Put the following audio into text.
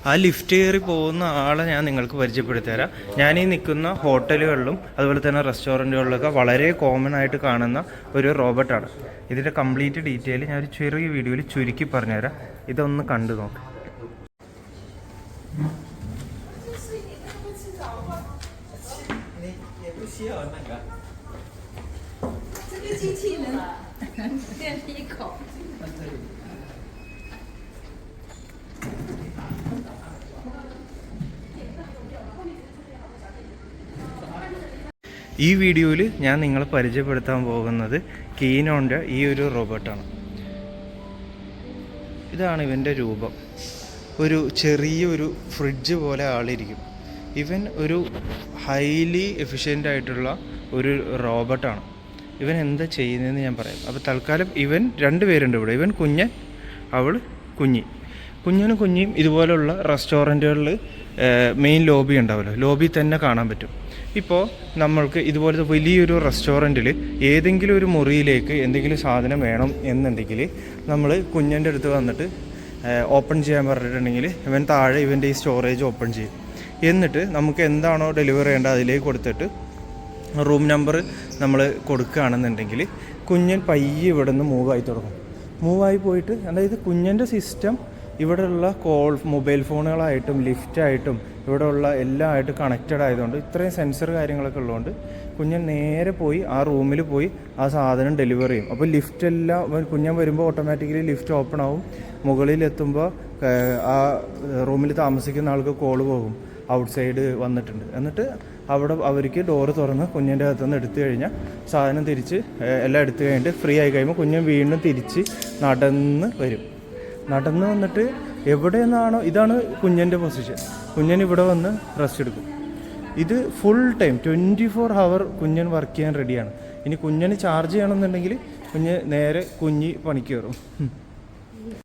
ആ ലിഫ്റ്റ് കയറി പോകുന്ന ആളെ ഞാൻ നിങ്ങൾക്ക് പരിചയപ്പെടുത്തി തരാം. ഞാനീ നിൽക്കുന്ന ഹോട്ടലുകളിലും അതുപോലെ തന്നെ റെസ്റ്റോറൻറ്റുകളിലൊക്കെ വളരെ കോമൺ ആയിട്ട് കാണുന്ന ഒരു റോബോട്ടാണ്. ഇതിൻ്റെ കംപ്ലീറ്റ് ഡീറ്റെയിൽ ഞാൻ ഒരു ചെറിയ വീഡിയോയിൽ ചുരുക്കി പറഞ്ഞുതരാം. ഇതൊന്ന് കണ്ടു നോക്കാം. ഈ വീഡിയോയിൽ ഞാൻ നിങ്ങളെ പരിചയപ്പെടുത്താൻ പോകുന്നത് കീനോൻ്റെ ഈ ഒരു റോബോട്ടാണ്. ഇതാണ് ഇവൻ്റെ രൂപം. ഒരു ചെറിയൊരു ഫ്രിഡ്ജ് പോലെ ആളിരിക്കും. ഇവൻ ഒരു ഹൈലി എഫിഷ്യൻ്റ് ആയിട്ടുള്ള ഒരു റോബോട്ടാണ്. ഇവൻ എന്താ ചെയ്യുന്നതെന്ന് ഞാൻ പറയാം. അപ്പോൾ തൽക്കാലം ഇവൻ 2 പേരുണ്ട് ഇവിടെ. ഇവൻ കുഞ്ഞൻ, അവൾ കുഞ്ഞി. കുഞ്ഞനും കുഞ്ഞിയും ഇതുപോലുള്ള റെസ്റ്റോറൻറ്റുകളിൽ മെയിൻ ലോബി ഉണ്ടാവുമല്ലോ, ലോബി തന്നെ കാണാൻ പറ്റും. ഇപ്പോൾ നമ്മൾക്ക് ഇതുപോലത്തെ വലിയൊരു റെസ്റ്റോറൻറ്റിൽ ഏതെങ്കിലും ഒരു മുറിയിലേക്ക് എന്തെങ്കിലും സാധനം വേണം എന്നുണ്ടെങ്കിൽ നമ്മൾ കുഞ്ഞൻ്റെ അടുത്ത് വന്നിട്ട് ഓപ്പൺ ചെയ്യാൻ പറഞ്ഞിട്ടുണ്ടെങ്കിൽ ഇവൻ താഴെ ഇവൻ്റെ ഈ സ്റ്റോറേജ് ഓപ്പൺ ചെയ്യും. എന്നിട്ട് നമുക്ക് എന്താണോ ഡെലിവറി ചെയ്യേണ്ടത് അതിലേക്ക് കൊടുത്തിട്ട് റൂം നമ്പർ നമ്മൾ കൊടുക്കുകയാണെന്നുണ്ടെങ്കിൽ കുഞ്ഞൻ പയ്യെ ഇവിടെ നിന്ന് മൂവായി തുടങ്ങും. മൂവായി പോയിട്ട് അതായത് കുഞ്ഞൻ്റെ സിസ്റ്റം ഇവിടെയുള്ള മൊബൈൽ ഫോണുകളായിട്ടും ലിഫ്റ്റായിട്ടും ഇവിടെയുള്ള എല്ലാം ആയിട്ട് കണക്റ്റഡ് ആയതുകൊണ്ട് ഇത്രയും സെൻസർ കാര്യങ്ങളൊക്കെ ഉള്ളതുകൊണ്ട് കുഞ്ഞൻ നേരെ പോയി ആ റൂമിൽ പോയി ആ സാധനം ഡെലിവറി ചെയ്യും. അപ്പോൾ ലിഫ്റ്റെല്ലാം കുഞ്ഞൻ വരുമ്പോൾ ഓട്ടോമാറ്റിക്കലി ലിഫ്റ്റ് ഓപ്പൺ ആവും. മുകളിലെത്തുമ്പോൾ ആ റൂമിൽ താമസിക്കുന്ന ആൾക്ക് കോൾ പോകും, ഔട്ട് സൈഡ് വന്നിട്ടുണ്ട്. എന്നിട്ട് അവിടെ അവർക്ക് ഡോറ് തുറന്ന് കുഞ്ഞിൻ്റെ അകത്തുനിന്ന് എടുത്തു കഴിഞ്ഞാൽ സാധനം തിരിച്ച് എല്ലാം എടുത്തു കഴിഞ്ഞിട്ട് ഫ്രീ ആയി കഴിയുമ്പോൾ കുഞ്ഞൻ വീണ്ടും തിരിച്ച് നടന്ന് വരും. നടന്ന് വന്നിട്ട് എവിടെ നിന്നാണോ, ഇതാണ് കുഞ്ഞൻ്റെ പൊസിഷൻ, കുഞ്ഞൻ ഇവിടെ വന്ന് റെസ്റ്റ് എടുക്കും. ഇത് ഫുൾ ടൈം 24 hour കുഞ്ഞൻ വർക്ക് ചെയ്യാൻ റെഡിയാണ്. ഇനി കുഞ്ഞന് ചാർജ് ചെയ്യണമെന്നുണ്ടെങ്കിൽ കുഞ്ഞ് നേരെ പണിക്ക് കയറും.